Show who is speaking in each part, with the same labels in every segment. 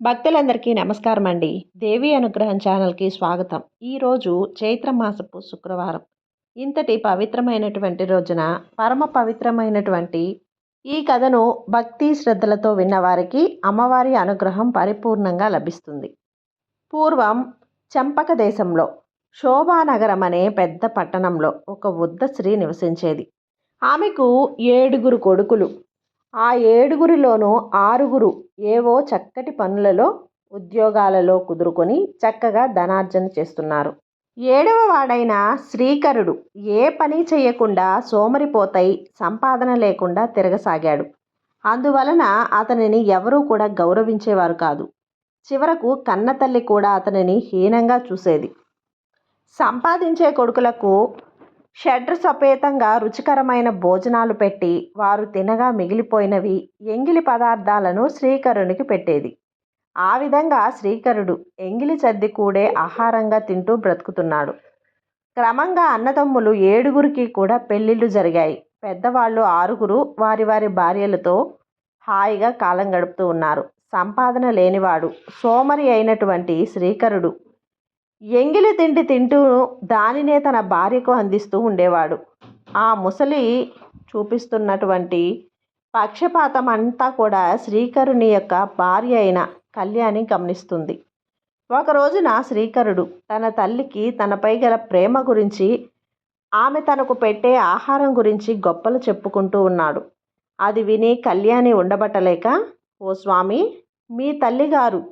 Speaker 1: భక్తులందరికీ నమస్కారం అండి. దేవి అనుగ్రహం ఛానల్కి స్వాగతం. ఈరోజు చైత్ర మాసపు శుక్రవారం. ఇంతటి పవిత్రమైనటువంటి రోజున పరమ పవిత్రమైనటువంటి ఈ కథను భక్తి శ్రద్ధలతో విన్నవారికి అమ్మవారి అనుగ్రహం పరిపూర్ణంగా లభిస్తుంది. పూర్వం చంపక దేశంలో శోభానగరం అనే పెద్ద పట్టణంలో ఒక వృద్ధ స్త్రీ నివసించేది. ఆమెకు 7 కొడుకులు. ఆ 7లోనూ 6 ఏవో చక్కటి పనులలో ఉద్యోగాలలో కుదురుకొని చక్కగా ధనార్జన చేస్తున్నారు. 7వ వాడైన శ్రీకరుడు ఏ పని చేయకుండా సోమరిపోతై సంపాదన లేకుండా తిరగసాగాడు. అందువలన అతనిని ఎవరూ కూడా గౌరవించేవారు కాదు. చివరకు కన్నతల్లి కూడా అతనిని హీనంగా చూసేది. సంపాదించే కొడుకులకు షడ్రసోపేతంగా రుచికరమైన భోజనాలు పెట్టి వారు తినగా మిగిలిపోయినవి ఎంగిలి పదార్థాలను శ్రీకరునికి పెట్టేది. ఆ విధంగా శ్రీకరుడు ఎంగిలి సర్ది కూడే ఆహారంగా తింటూ బ్రతుకుతున్నాడు. క్రమంగా అన్నదమ్ములు 7 కూడా పెళ్ళిళ్ళు జరిగాయి. పెద్దవాళ్ళు 6 వారి వారి భార్యలతో హాయిగా కాలం గడుపుతూ ఉన్నారు. సంపాదన లేనివాడు సోమరి అయినటువంటి శ్రీకరుడు ఎంగిలి తిండి తింటూ దానినే తన భార్యకు అందిస్తూ ఉండేవాడు. ఆ ముసలి చూపిస్తున్నటువంటి పక్షపాతం అంతా కూడా శ్రీకరుని యొక్క భార్య అయిన కళ్యాణి గమనిస్తుంది. ఒక రోజున శ్రీకరుడు తన తల్లికి తనపై గల ప్రేమ గురించి, ఆమె తనకు పెట్టే ఆహారం గురించి గొప్పలు చెప్పుకుంటూ ఉన్నాడు. అది విని కళ్యాణి ఉండబట్టలేక, ఓ స్వామి, మీ తల్లిగారు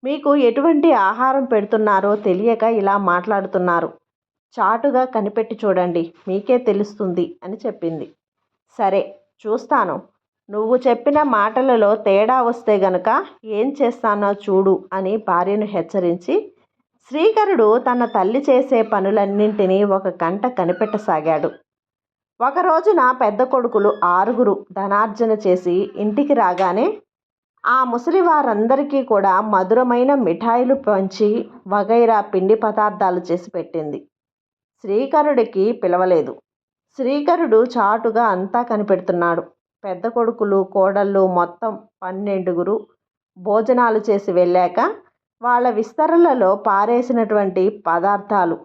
Speaker 1: మీకు ఎటువంటి ఆహారం పెడుతున్నారో తెలియక ఇలా మాట్లాడుతున్నారు. చాటుగా కనిపెట్టి చూడండి, మీకే తెలుస్తుంది అని చెప్పింది. సరే, చూస్తాను. నువ్వు చెప్పిన మాటలలో తేడా వస్తే గనుక ఏం చేస్తానో చూడు అని భార్యను హెచ్చరించి శ్రీకరుడు తన తల్లి చేసే పనులన్నింటినీ ఒక కంట కనిపెట్టసాగాడు. ఒక రోజున పెద్ద కొడుకులు 6 ధనార్జన చేసి ఇంటికి రాగానే ఆ ముసలి వారందరికీ కూడా మధురమైన మిఠాయిలు పంచి వగైరా పిండి పదార్థాలు చేసి పెట్టింది. శ్రీకరుడికి పిలవలేదు. శ్రీకరుడు చాటుగా అంతా కనిపెడుతున్నాడు. పెద్ద కొడుకులు కోడళ్ళు మొత్తం 12 భోజనాలు చేసి వెళ్ళాక వాళ్ళ విస్తరలలో పారేసినటువంటి పదార్థాలు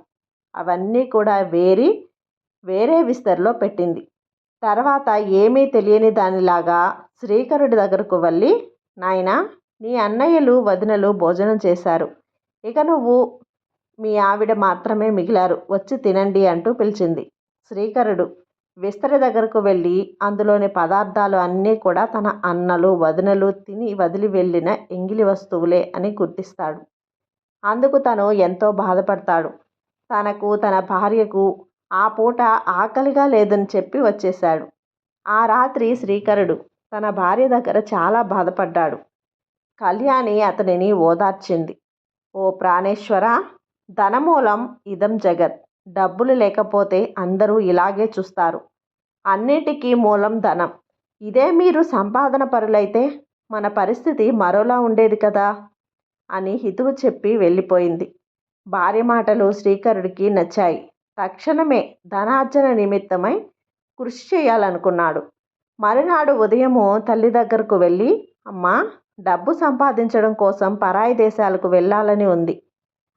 Speaker 1: అవన్నీ కూడా వేరే విస్తరలో పెట్టింది. తర్వాత ఏమీ తెలియని దానిలాగా శ్రీకరుడి దగ్గరకు వెళ్ళి, నాయనా, నీ అన్నయ్యలు వదినలు భోజనం చేశారు. ఇక నువ్వు మీ ఆవిడ మాత్రమే మిగిలారు. వచ్చి తినండి అంటూ పిలిచింది. శ్రీకరుడు విస్తరి దగ్గరకు వెళ్ళి అందులోని పదార్థాలు అన్నీ కూడా తన అన్నలు వదినలు తిని వదిలి వెళ్ళిన ఎంగిలి వస్తువులే అని గుర్తిస్తాడు. అందుకు తను ఎంతో బాధపడతాడు. తనకు తన భార్యకు ఆ పూట ఆకలిగా లేదని చెప్పి వచ్చేశాడు. ఆ రాత్రి శ్రీకరుడు తన భార్య దగ్గర చాలా బాధపడ్డాడు. కళ్యాణి అతనిని ఓదార్చింది. ఓ ప్రాణేశ్వర, ధనమూలం ఇదం జగత్. డబ్బులు లేకపోతే అందరూ ఇలాగే చూస్తారు. అన్నిటికీ మూలం ధనం. ఇదే మీరు సంపాదన పరులైతే మన పరిస్థితి మరోలా ఉండేది కదా అని హితువు చెప్పి వెళ్ళిపోయింది. భార్య మాటలు శ్రీకరుడికి నచ్చాయి. తక్షణమే ధనార్జన నిమిత్తమై కృషి చేయాలనుకున్నాడు. మరునాడు ఉదయము తల్లి దగ్గరకు వెళ్ళి, అమ్మా, డబ్బు సంపాదించడం కోసం పరాయి దేశాలకు వెళ్ళాలని ఉంది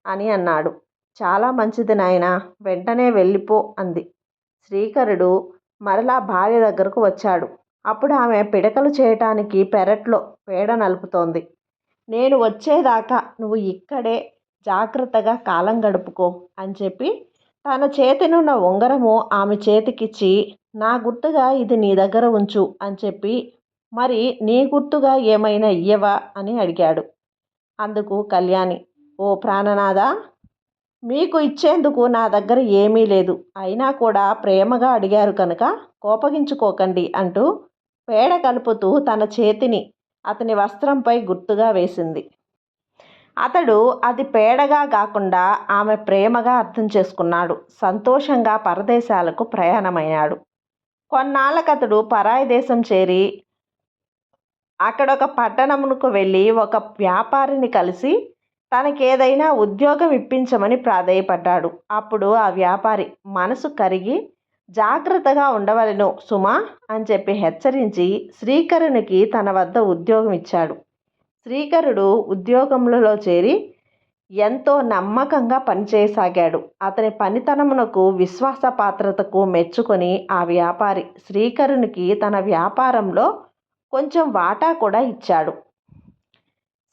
Speaker 1: అని అన్నాడు. చాలా మంచిది నాయనా, వెంటనే వెళ్ళిపో అంది. శ్రీకరుడు మరలా భార్య దగ్గరకు వచ్చాడు. అప్పుడు ఆమె పిడకలు చేయటానికి పెరట్లో పేడ నలుపుతోంది. నేను వచ్చేదాకా నువ్వు ఇక్కడే జాగ్రత్తగా కాలం గడుపుకో అని చెప్పి తన చేతినున్న ఉంగరము ఆమె చేతికిచ్చి, నా గుర్తుగా ఇది నీ దగ్గర ఉంచు అని చెప్పి, మరి నీ గుర్తుగా ఏమైనా ఇయ్యవా అని అడిగాడు. అందుకు కళ్యాణి, ఓ ప్రాణనాథా, మీకు ఇచ్చేందుకు నా దగ్గర ఏమీ లేదు. అయినా కూడా ప్రేమగా అడిగారు కనుక కోపగించుకోకండి అంటూ పేడ కలుపుతూ తన చేతిని అతని వస్త్రంపై గుర్తుగా వేసింది. అతడు అది పేడగా కాకుండా ఆమె ప్రేమగా అర్థం చేసుకున్నాడు. సంతోషంగా పరదేశాలకు ప్రయాణమయ్యాడు. కొన్నాళ్ళకతడు పరాయి దేశం చేరి అక్కడొక పట్టణమునకు వెళ్ళి ఒక వ్యాపారిని కలిసి తనకేదైనా ఉద్యోగం ఇప్పించమని ప్రాధేయపడ్డాడు. అప్పుడు ఆ వ్యాపారి మనసు కరిగి, జాగ్రత్తగా ఉండవలెను సుమా అని చెప్పి హెచ్చరించి శ్రీకరునికి తన వద్ద ఉద్యోగం ఇచ్చాడు. శ్రీకరుడు ఉద్యోగములలో చేరి ఎంతో నమ్మకంగా పనిచేయసాగాడు. అతని పనితనమునకు విశ్వాసపాత్రతకు మెచ్చుకొని ఆ వ్యాపారి శ్రీకరునికి తన వ్యాపారంలో కొంచెం వాటా కూడా ఇచ్చాడు.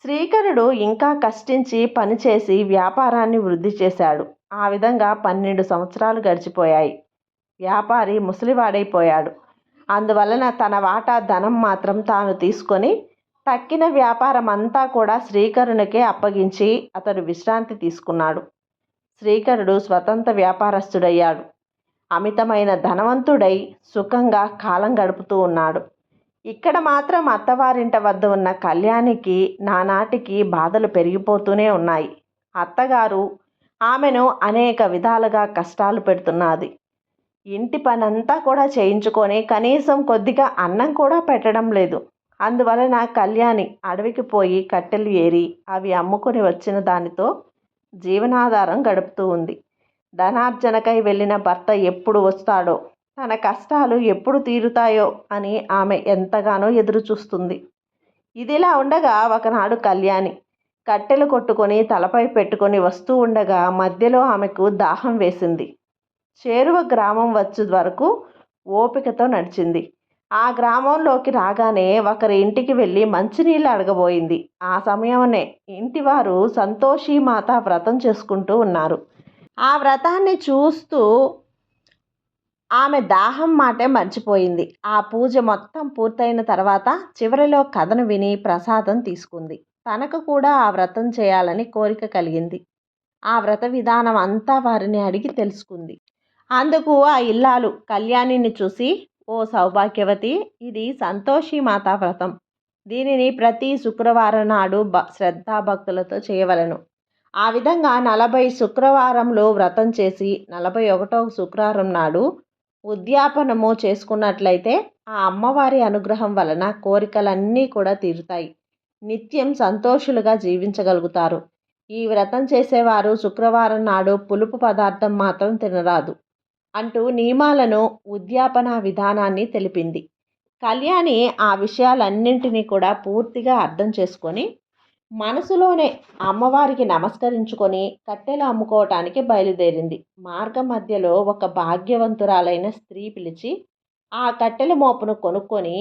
Speaker 1: శ్రీకరుడు ఇంకా కష్టించి పనిచేసి వ్యాపారాన్ని వృద్ధి చేశాడు. ఆ విధంగా 12 సంవత్సరాలు గడిచిపోయాయి. వ్యాపారి ముసలివాడైపోయాడు. అందువలన తన వాటా ధనం మాత్రం తాను తీసుకొని తక్కిన వ్యాపారం అంతా కూడా శ్రీకరునికే అప్పగించి అతడు విశ్రాంతి తీసుకున్నాడు. శ్రీకరుడు స్వతంత్ర వ్యాపారస్తుడయ్యాడు. అమితమైన ధనవంతుడై సుఖంగా కాలం గడుపుతూ ఉన్నాడు. ఇక్కడ మాత్రం అత్తవారింట వద్ద ఉన్న కళ్యాణికి నానాటికి బాధలు పెరిగిపోతూనే ఉన్నాయి. అత్తగారు ఆమెను అనేక విధాలుగా కష్టాలు పెడుతున్నది. ఇంటి పనంతా కూడా చేయించుకొని కనీసం కొద్దిగా అన్నం కూడా పెట్టడం లేదు. అందువలన కళ్యాణి అడవికి పోయి కట్టెలు ఏరి అవి అమ్ముకొని వచ్చిన దానితో జీవనాధారం గడుపుతూ ఉంది. ధనార్జనకై వెళ్ళిన భర్త ఎప్పుడు వస్తాడో, తన కష్టాలు ఎప్పుడు తీరుతాయో అని ఆమె ఎంతగానో ఎదురు చూస్తుంది. ఇదిలా ఉండగా ఒకనాడు కళ్యాణి కట్టెలు కొట్టుకొని తలపై పెట్టుకొని వస్తూ ఉండగా మధ్యలో ఆమెకు దాహం వేసింది. చేరువ గ్రామం వచ్చే వరకు ఓపికతో నడిచింది. ఆ గ్రామంలోకి రాగానే ఒకరి ఇంటికి వెళ్ళి మంచినీళ్ళు అడగబోయింది. ఆ సమయంలోనే ఇంటివారు సంతోషీమాత వ్రతం చేసుకుంటూ ఉన్నారు. ఆ వ్రతాన్ని చూస్తూ ఆమె దాహం మాటే మర్చిపోయింది. ఆ పూజ మొత్తం పూర్తయిన తర్వాత చివరిలో కథను విని ప్రసాదం తీసుకుంది. తనకు కూడా ఆ వ్రతం చేయాలని కోరిక కలిగింది. ఆ వ్రత విధానం అంతా వారిని అడిగి తెలుసుకుంది. అందుకు ఆ ఇల్లాలు కళ్యాణిని చూసి, ఓ సౌభాగ్యవతి, ఇది సంతోషీమాత వ్రతం. దీనిని ప్రతి శుక్రవారం నాడు శ్రద్ధాభక్తులతో చేయవలను. ఆ విధంగా 40 శుక్రవారంలో వ్రతం చేసి 41వ శుక్రవారం నాడు ఉద్యాపనము చేసుకున్నట్లయితే ఆ అమ్మవారి అనుగ్రహం వలన కోరికలన్నీ కూడా తీరుతాయి. నిత్యం సంతోషులుగా జీవించగలుగుతారు. ఈ వ్రతం చేసేవారు శుక్రవారం నాడు పులుపు పదార్థం మాత్రం తినరాదు అంటూ నియమాలను, ఉద్యాపన విధానాన్ని తెలిపింది. కళ్యాణి ఆ విషయాలన్నింటినీ కూడా పూర్తిగా అర్థం చేసుకొని మనసులోనే అమ్మవారికి నమస్కరించుకొని కట్టెలు అమ్ముకోవటానికి బయలుదేరింది. మార్గ మధ్యలో ఒక భాగ్యవంతురాలైన స్త్రీ పిలిచి ఆ కట్టెల మోపును కొనుక్కొని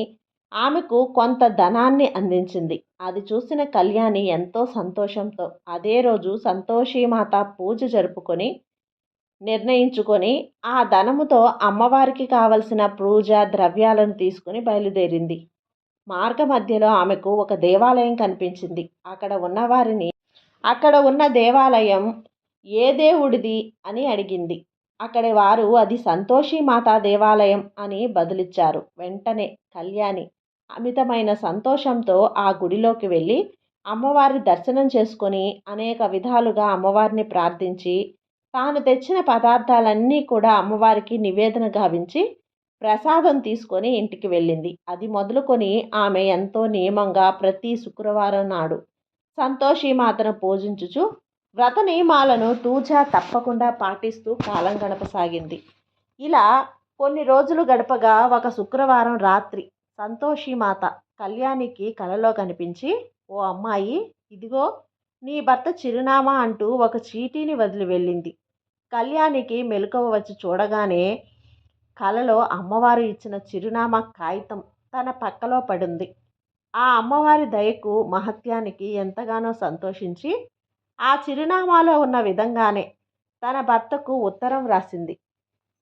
Speaker 1: ఆమెకు కొంత ధనాన్ని అందించింది. అది చూసిన కళ్యాణి ఎంతో సంతోషంతో అదే రోజు సంతోషీమాత పూజ జరుపుకొని నిర్ణయించుకొని ఆ ధనముతో అమ్మవారికి కావలసిన పూజ ద్రవ్యాలను తీసుకుని బయలుదేరింది. మార్గ మధ్యలో ఆమెకు ఒక దేవాలయం కనిపించింది. అక్కడ ఉన్న దేవాలయం ఏ దేవుడిది అని అడిగింది. అక్కడి వారు అది సంతోషీమాత దేవాలయం అని బదులిచ్చారు. వెంటనే కళ్యాణి అమితమైన సంతోషంతో ఆ గుడిలోకి వెళ్ళి అమ్మవారి దర్శనం చేసుకొని అనేక విధాలుగా అమ్మవారిని ప్రార్థించి తాను తెచ్చిన పదార్థాలన్నీ కూడా అమ్మవారికి నివేదన గావించి ప్రసాదం తీసుకొని ఇంటికి వెళ్ళింది. అది మొదలుకొని ఆమె ఎంతో నియమంగా ప్రతి శుక్రవారం నాడు సంతోషీమాతను పూజించుచు వ్రత నియమాలను తూచా తప్పకుండా పాటిస్తూ కాలం గడపసాగింది. ఇలా కొన్ని రోజులు గడపగా ఒక శుక్రవారం రాత్రి సంతోషీమాత కళ్యాణికి కలలో కనిపించి, ఓ అమ్మాయి, ఇదిగో నీ భర్త చిరునామా అంటూ ఒక చీటీని వదిలి వెళ్ళింది. కళ్యాణికి మెలకువ వచ్చి చూడగానే కలలో అమ్మవారు ఇచ్చిన చిరునామా కాగితం తన పక్కలో పడింది. ఆ అమ్మవారి దయకు మహత్యానికి ఎంతగానో సంతోషించి ఆ చిరునామాలో ఉన్న విధంగానే తన భర్తకు ఉత్తరం రాసింది.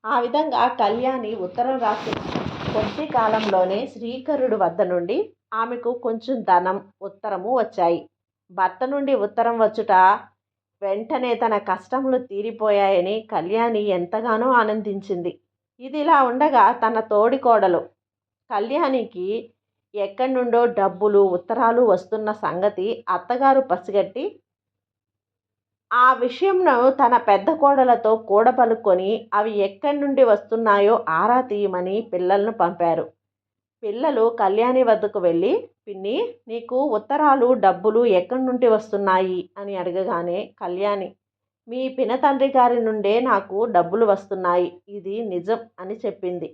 Speaker 1: ఆ విధంగా కళ్యాణి ఉత్తరం రాసిన కొద్ది కాలంలోనే శ్రీకరుడు వద్ద నుండి ఆమెకు కొంచెం ధనం, ఉత్తరము వచ్చాయి. భర్త నుండి ఉత్తరం వచ్చుట వెంటనే తన కష్టములు తీరిపోయాయని కళ్యాణి ఎంతగానో ఆనందించింది. ఇదిలా ఉండగా తన తోడికోడలు కళ్యాణికి ఎక్కడి నుండో డబ్బులు, ఉత్తరాలు వస్తున్న సంగతి అత్తగారు పసిగట్టి ఆ విషయంను తన పెద్ద కోడలతో కూడబలుక్కొని అవి ఎక్కడి నుండి వస్తున్నాయో ఆరా తీయమని పిల్లలను పంపారు. పిల్లలు కళ్యాణి వద్దకు వెళ్ళి, పిన్ని, నీకు ఉత్తరాలు, డబ్బులు ఎక్కడి నుండి వస్తున్నాయి అని అడగగానే కళ్యాణి, మీ పినతండ్రి గారి నుండే నాకు డబ్బులు వస్తున్నాయి, ఇది నిజం అని చెప్పింది.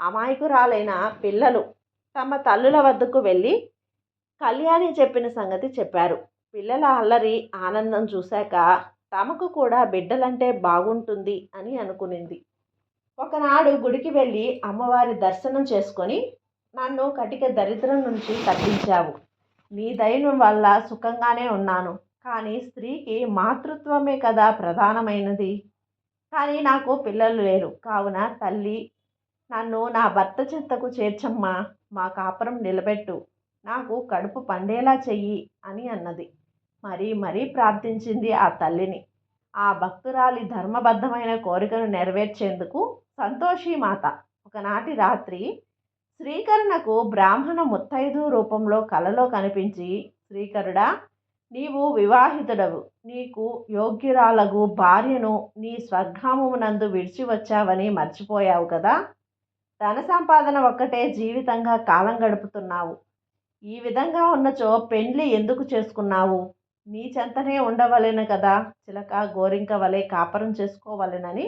Speaker 1: అమాయకురాలైన పిల్లలు తమ తల్లుల వద్దకు వెళ్ళి కళ్యాణి చెప్పిన సంగతి చెప్పారు. పిల్లల అల్లరి ఆనందం చూశాక తమకు కూడా బిడ్డలంటే బాగుంటుంది అని అనుకునింది. ఒకనాడు గుడికి వెళ్ళి అమ్మవారి దర్శనం చేసుకొని, నన్ను కటిక దరిద్రం నుంచి తప్పించావు. నీ దయ వల్ల సుఖంగానే ఉన్నాను. కానీ స్త్రీకి మాతృత్వమే కదా ప్రధానమైనది. కానీ నాకు పిల్లలు లేరు. కావున తల్లి, నన్ను నా భర్త చెంతకు చేర్చమ్మా. మా కాపురం నిలబెట్టు. నాకు కడుపు పండేలా చెయ్యి అని అన్నది. మరీ మరీ ప్రార్థించింది ఆ తల్లిని. ఆ భక్తురాలి ధర్మబద్ధమైన కోరికను నెరవేర్చేందుకు సంతోషిమాత ఒకనాటి రాత్రి శ్రీకరుణకు బ్రాహ్మణ ముత్తైదు రూపంలో కలలో కనిపించి, శ్రీకరుడా, నీవు వివాహితుడవు. నీకు యోగ్యురాలగు భార్యను నీ స్వగ్రామమునందు విడిచి వచ్చావని మర్చిపోయావు కదా. ధన సంపాదన ఒక్కటే జీవితంగా కాలం గడుపుతున్నావు. ఈ విధంగా ఉన్నచో పెండ్లి ఎందుకు చేసుకున్నావు? నీ చెంతనే ఉండవలెను కదా. చిలక గోరింక వలె కాపురం చేసుకోవలెనని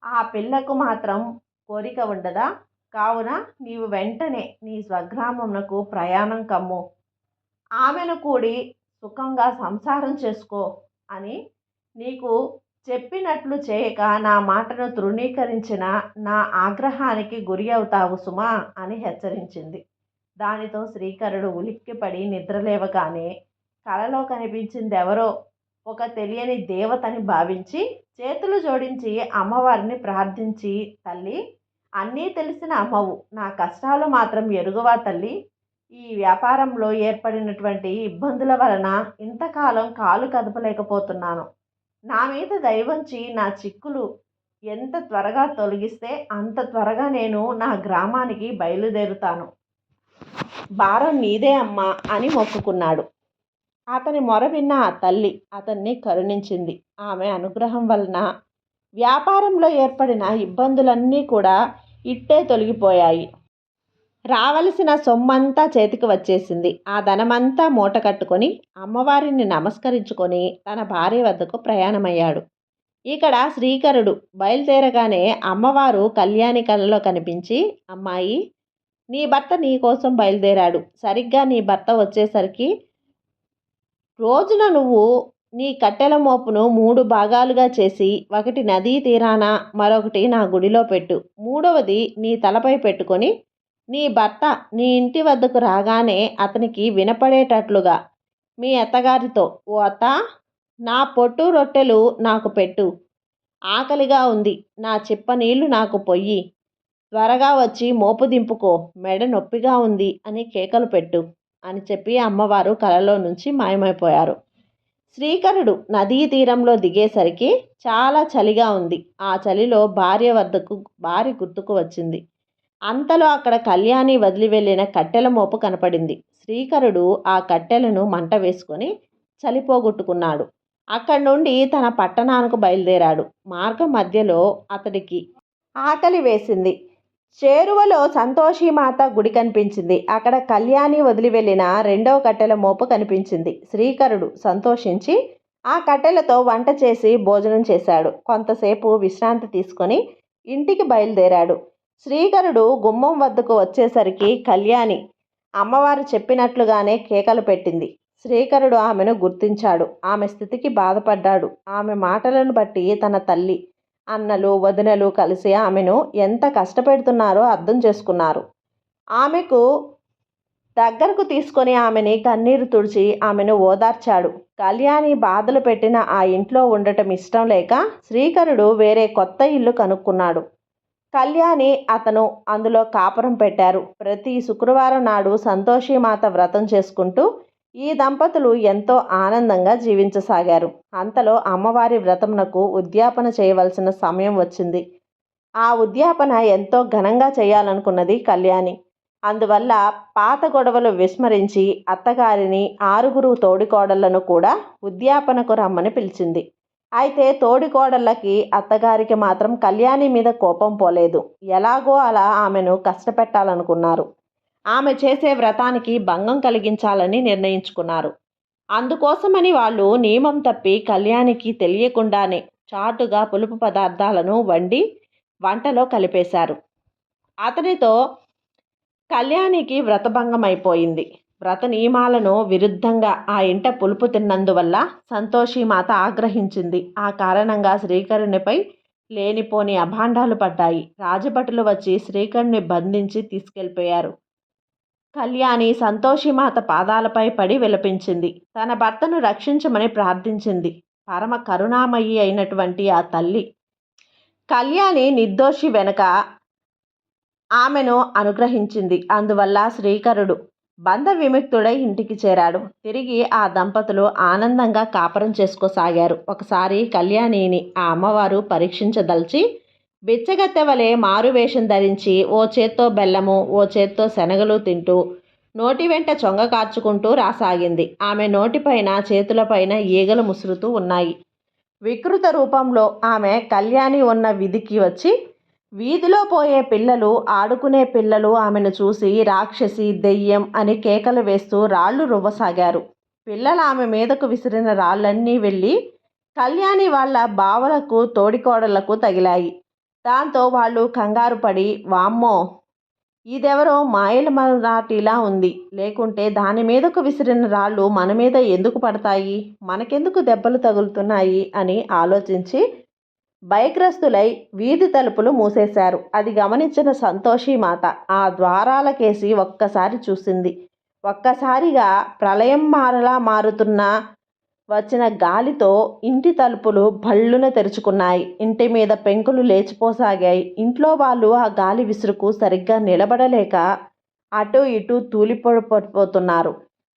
Speaker 1: ఆ పిల్లకు మాత్రం కోరిక ఉండదా? కావున నీవు వెంటనే నీ స్వగ్రామమునకు ప్రయాణం కమ్ము. ఆమెను కూడి సుఖంగా సంసారం చేసుకో అని నీకు చెప్పినట్లు చేయక నా మాటను తృణీకరించిన నా ఆగ్రహానికి గురి అవుతావు సుమా అని హెచ్చరించింది. దానితో శ్రీకరుడు ఉలిక్కిపడి నిద్రలేవగానే కలలో కనిపించిందెవరో ఒక తెలియని దేవతని భావించి చేతులు జోడించి అమ్మవారిని ప్రార్థించి, తల్లి, అన్నీ తెలిసిన అమ్మవు, నా కష్టాలు మాత్రం ఎరుగవా తల్లి. ఈ వ్యాపారంలో ఏర్పడినటువంటి ఇబ్బందుల వలన ఇంతకాలం కాలు కదపలేకపోతున్నాను. నా మీద దయవంచి నా చిక్కులు ఎంత త్వరగా తొలగిస్తే అంత త్వరగా నేను నా గ్రామానికి బయలుదేరుతాను. భారం నీదే అమ్మా అని మొక్కుకున్నాడు. అతని మొర విన్న ఆ తల్లి అతన్ని కరుణించింది. ఆమె అనుగ్రహం వలన వ్యాపారంలో ఏర్పడిన ఇబ్బందులన్నీ కూడా ఇట్టే తొలగిపోయాయి. రావలసిన సొమ్మంతా చేతికి వచ్చేసింది. ఆ ధనమంతా మూట కట్టుకొని అమ్మవారిని నమస్కరించుకొని తన భార్య వద్దకు ప్రయాణమయ్యాడు. ఇక్కడ శ్రీకరుడు బయలుదేరగానే అమ్మవారు కళ్యాణి కలలో కనిపించి, అమ్మాయి, నీ భర్త నీ కోసం బయలుదేరాడు. సరిగ్గా నీ భర్త వచ్చేసరికి రోజున నువ్వు నీ కట్టెల మోపును 3 భాగాలుగా చేసి ఒకటి నదీ తీరాన, మరొకటి నా గుడిలో పెట్టు. మూడవది నీ తలపై పెట్టుకొని నీ భర్త నీ ఇంటి వద్దకు రాగానే అతనికి వినపడేటట్లుగా మీ అత్తగారితో, ఓ అత్త, నా పొట్టు రొట్టెలు నాకు పెట్టు. ఆకలిగా ఉంది. నా చిప్ప నీళ్లు నాకు పొయ్యి. త్వరగా వచ్చి మోపు దింపుకో. మెడ నొప్పిగా ఉంది అని కేకలు పెట్టు అని చెప్పి అమ్మవారు కలలో నుంచి మాయమైపోయారు. శ్రీకరుడు నదీ తీరంలో దిగేసరికి చాలా చలిగా ఉంది. ఆ చలిలో భార్య గుర్తుకు వచ్చింది. అంతలో అక్కడ కళ్యాణి వదిలి వెళ్ళిన కట్టెల మోపు కనపడింది. శ్రీకరుడు ఆ కట్టెలను మంట వేసుకొని చలిపోగొట్టుకున్నాడు. అక్కడి నుండి తన పట్టణానికి బయలుదేరాడు. మార్గం మధ్యలో అతడికి ఆకలి వేసింది. చేరువలో సంతోషిమాత గుడి కనిపించింది. అక్కడ కళ్యాణి వదిలి వెళ్ళిన 2వ కట్టెల మోపు కనిపించింది. శ్రీకరుడు సంతోషించి ఆ కట్టెలతో వంట చేసి భోజనం చేశాడు. కొంతసేపు విశ్రాంతి తీసుకొని ఇంటికి బయలుదేరాడు. శ్రీకరుడు గుమ్మం వద్దకు వచ్చేసరికి కళ్యాణి అమ్మవారు చెప్పినట్లుగానే కేకలు పెట్టింది. శ్రీకరుడు ఆమెను గుర్తించాడు. ఆమె స్థితికి బాధపడ్డాడు. ఆమె మాటలను బట్టి తన తల్లి, అన్నలు, వదినలు కలిసి ఆమెను ఎంత కష్టపెడుతున్నారో అర్థం చేసుకున్నారు. ఆమెకు దగ్గరకు తీసుకొని ఆమెని కన్నీరు తుడిచి ఆమెను ఓదార్చాడు. కళ్యాణి బాధలు పెట్టిన ఆ ఇంట్లో ఉండటం ఇష్టం లేక శ్రీకరుడు వేరే కొత్త ఇల్లు కనుక్కున్నాడు. కళ్యాణి అతను అందులో కాపురం పెట్టారు. ప్రతి శుక్రవారం నాడు సంతోషిమాత వ్రతం చేసుకుంటూ ఈ దంపతులు ఎంతో ఆనందంగా జీవించసాగారు. అంతలో అమ్మవారి వ్రతమునకు ఉద్యాపన చేయవలసిన సమయం వచ్చింది. ఆ ఉద్యాపన ఎంతో ఘనంగా చేయాలనుకున్నది కళ్యాణి. అందువల్ల పాత గొడవలు విస్మరించి అత్తగారిని, 6 తోడికోడళ్లను కూడా ఉద్యాపనకు రమ్మని పిలిచింది. అయితే తోడికోడళ్ళకి, అత్తగారికి మాత్రం కళ్యాణి మీద కోపం పోలేదు. ఎలాగో అలా ఆమెను కష్టపెట్టాలనుకున్నారు. ఆమె చేసే వ్రతానికి భంగం కలిగించాలని నిర్ణయించుకున్నారు. అందుకోసమని వాళ్ళు నియమం తప్పి కళ్యాణికి తెలియకుండానే చాటుగా పులుపు పదార్థాలను వండి వంటలో కలిపేశారు. అతనితో కళ్యాణికి వ్రతభంగం అయిపోయింది. వ్రత నియమాలను విరుద్ధంగా ఆ ఇంట పులుపు తిన్నందువల్ల సంతోషిమాత ఆగ్రహించింది. ఆ కారణంగా శ్రీకరునిపై లేనిపోని అభాండాలు పడ్డాయి. రాజభటులు వచ్చి శ్రీకరుని బంధించి తీసుకెళ్ళిపోయారు. కళ్యాణి సంతోషిమాత పాదాలపై పడి విలపించింది. తన భర్తను రక్షించమని ప్రార్థించింది. పరమ కరుణామయి అయినటువంటి ఆ తల్లి కళ్యాణి నిర్దోషి వెనుక ఆమెను అనుగ్రహించింది. అందువల్ల శ్రీకరుడు బంధ విముక్తుడై ఇంటికి చేరాడు. తిరిగి ఆ దంపతులు ఆనందంగా కాపురం చేసుకోసాగారు. ఒకసారి కళ్యాణిని ఆ అమ్మవారు పరీక్షించదలిచి బిచ్చగత్తె వలె మారువేషం ధరించి ఓ చేత్తో బెల్లము ఓ చేత్తో శనగలు తింటూ నోటి వెంట చొంగ కార్చుకుంటూ రాసాగింది. ఆమె నోటిపైన చేతులపైన ఈగలు ముసురుతూ ఉన్నాయి. వికృత రూపంలో ఆమె కళ్యాణి ఉన్న వీధికి వచ్చి వీధిలో పోయే పిల్లలు ఆడుకునే పిల్లలు ఆమెను చూసి రాక్షసి దెయ్యం అని కేకలు వేస్తూ రాళ్లు రువ్వసాగారు. పిల్లలు ఆమె మీదకు విసిరిన రాళ్ళన్నీ వెళ్ళి కళ్యాణి వాళ్ళ బావలకు తోడికోడళ్లకు తగిలాయి. దాంతో వాళ్ళు కంగారు పడి వామ్మో ఇదెవరో మాయల మరాఠీలా ఉంది, లేకుంటే దాని మీదకు విసిరిన రాళ్ళు మన మీద ఎందుకు పడతాయి, మనకెందుకు దెబ్బలు తగులుతున్నాయి అని ఆలోచించి భయగ్రస్తులై వీధి తలుపులు మూసేశారు. అది గమనించిన సంతోషిమాత ఆ ద్వారాలకేసి ఒక్కసారి చూసింది. ఒక్కసారిగా ప్రళయం మారలా మారుతున్న వచ్చిన గాలితో ఇంటి తలుపులు భళ్ళున తెరుచుకున్నాయి. ఇంటి మీద పెంకులు లేచిపోసాగాయి. ఇంట్లో వాళ్ళు ఆ గాలి విసురుకు సరిగ్గా నిలబడలేక అటు ఇటు తూలిపడిపోతున్నారు.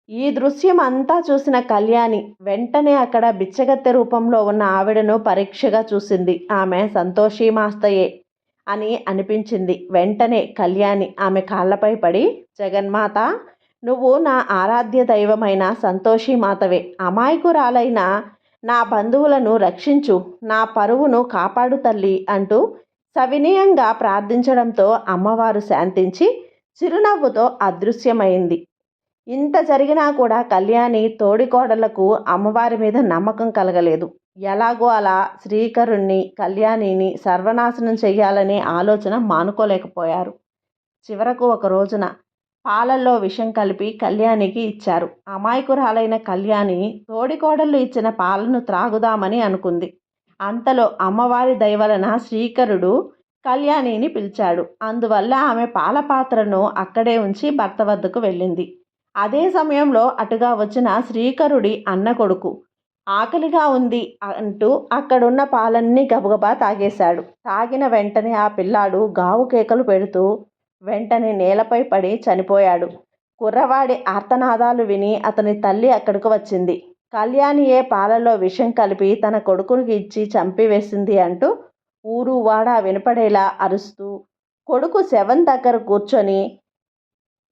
Speaker 1: ఈ దృశ్యం అంతా చూసిన కళ్యాణి వెంటనే అక్కడ బిచ్చగత్తె రూపంలో ఉన్న ఆవిడను పరీక్షగా చూసింది. ఆమె సంతోషిమాస్తయే అని అనిపించింది. వెంటనే కళ్యాణి ఆమె కాళ్ళపై పడి, జగన్మాత, నువ్వు నా ఆరాధ్య దైవమైన సంతోషిమాతవే. అమాయకురాలైన నా బంధువులను రక్షించు, నా పరువును కాపాడు తల్లి అంటూ సవినయంగా ప్రార్థించడంతో అమ్మవారు శాంతించి చిరునవ్వుతో అదృశ్యమైంది. ఇంత జరిగినా కూడా కళ్యాణి తోడికోడళ్లకు అమ్మవారి మీద నమ్మకం కలగలేదు. ఎలాగో అలా శ్రీకరుణ్ణి కళ్యాణిని సర్వనాశనం చెయ్యాలనే ఆలోచన మానుకోలేకపోయారు. చివరకు ఒక రోజున పాలల్లో విషం కలిపి కళ్యాణికి ఇచ్చారు. అమాయకురాలైన కళ్యాణి తోడికోడళ్ళు ఇచ్చిన పాలను త్రాగుదామని అనుకుంది. అంతలో అమ్మవారి దయవలన శ్రీకరుడు కళ్యాణిని పిలిచాడు. అందువల్ల ఆమె పాల పాత్రను అక్కడే ఉంచి భర్త వద్దకు వెళ్ళింది. అదే సమయంలో అటుగా వచ్చిన శ్రీకరుడి అన్న కొడుకు ఆకలిగా ఉంది అంటూ అక్కడున్న పాలన్నీ గబగబా తాగేశాడు. తాగిన వెంటనే ఆ పిల్లాడు గావు కేకలు పెడుతూ వెంటనే నేలపై పడి చనిపోయాడు. కుర్రవాడి ఆర్తనాదాలు విని అతని తల్లి అక్కడికి వచ్చింది. కళ్యాణియే పాలలో విషం కలిపి తన కొడుకునికి ఇచ్చి చంపివేసింది అంటూ ఊరు వాడ వినపడేలా అరుస్తూ కొడుకు శవం దగ్గర కూర్చొని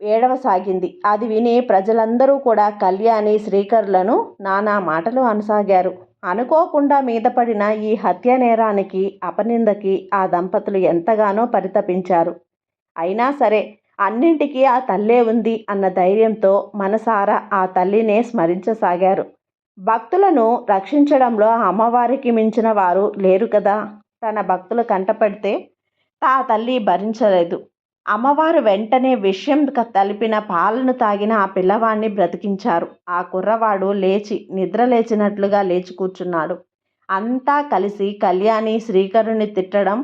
Speaker 1: ఏడవసాగింది. అది విని ప్రజలందరూ కూడా కళ్యాణి శ్రీకరులను నానా మాటలు అనసాగారు. అనుకోకుండా మీద పడిన ఈ హత్య నేరానికి అపనిందకి ఆ దంపతులు ఎంతగానో పరితపించారు. అయినా సరే అన్నింటికీ ఆ తల్లే ఉంది అన్న ధైర్యంతో మనసారా ఆ తల్లినే స్మరించసాగారు. భక్తులను రక్షించడంలో అమ్మవారికి మించిన వారు లేరు కదా. తన భక్తులు కంటపడితే ఆ తల్లి భరించలేదు. అమ్మవారు వెంటనే విషయం తలిపిన పాలను తాగిన ఆ పిల్లవాడిని బ్రతికించారు. ఆ కుర్రవాడు లేచి నిద్ర లేచినట్లుగా లేచి కూర్చున్నాడు. అంతా కలిసి కళ్యాణి శ్రీకరుని తిట్టడం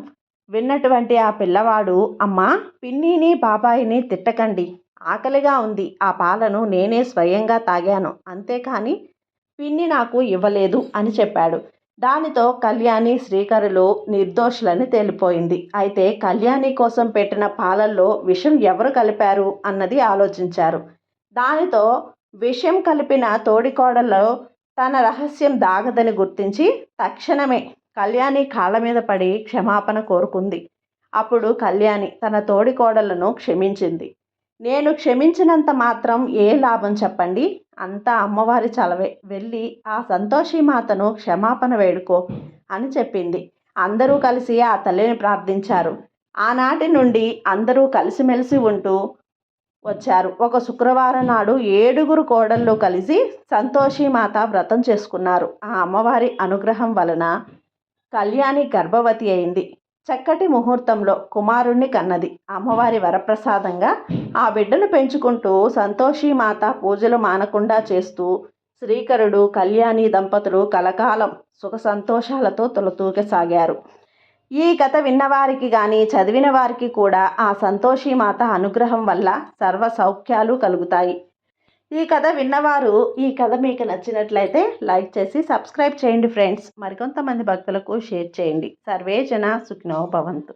Speaker 1: విన్నటువంటి ఆ పిల్లవాడు, అమ్మా, పిన్నిని బాబాయిని తిట్టకండి, ఆకలిగా ఉంది, ఆ పాలను నేనే స్వయంగా తాగాను, అంతేకాని పిన్ని నాకు ఇవ్వలేదు అని చెప్పాడు. దానితో కళ్యాణి శ్రీకరులు నిర్దోషులని తేలిపోయింది. అయితే కళ్యాణి కోసం పెట్టిన పాలల్లో విషం ఎవరు కలిపారు అన్నది ఆలోచించారు. దానితో విషం కలిపిన తోడికోడలో తన రహస్యం దాగదని గుర్తించి తక్షణమే కళ్యాణి కాళ్ళ మీద పడి క్షమాపణ కోరుకుంది. అప్పుడు కళ్యాణి తన తోడికోడలను క్షమించింది. నేను క్షమించినంత మాత్రం ఏ లాభం చెప్పండి, అంతా అమ్మవారి చలవే, వెళ్ళి ఆ సంతోషిమాతను క్షమాపణ వేడుకో అని చెప్పింది. అందరూ కలిసి ఆ తల్లిని ప్రార్థించారు. ఆనాటి నుండి అందరూ కలిసిమెలిసి ఉంటూ వచ్చారు. ఒక శుక్రవారం నాడు 7 కోడళ్ళు కలిసి సంతోషిమాత వ్రతం చేసుకున్నారు. ఆ అమ్మవారి అనుగ్రహం వలన కళ్యాణి గర్భవతి అయింది. చక్కటి ముహూర్తంలో కుమారుణ్ణి కన్నది. అమ్మవారి వరప్రసాదంగా ఆ బిడ్డను పెంచుకుంటూ సంతోషీమాత పూజలు మానకుండా చేస్తూ శ్రీకరుడు కళ్యాణి దంపతులు కలకాలం సుఖ సంతోషాలతో తొలతూగసాగారు. ఈ కథ విన్నవారికి కానీ చదివిన వారికి కూడా ఆ సంతోషీమాత అనుగ్రహం వల్ల సర్వ సౌఖ్యాలు కలుగుతాయి. ఈ కథ విన్నవారు ఈ కథ మీకు నచ్చినట్లయితే లైక్ చేసి సబ్స్క్రైబ్ చేయండి ఫ్రెండ్స్. మరికొంతమంది భక్తులకు షేర్ చేయండి. సర్వే జన సుఖినో భవంతు.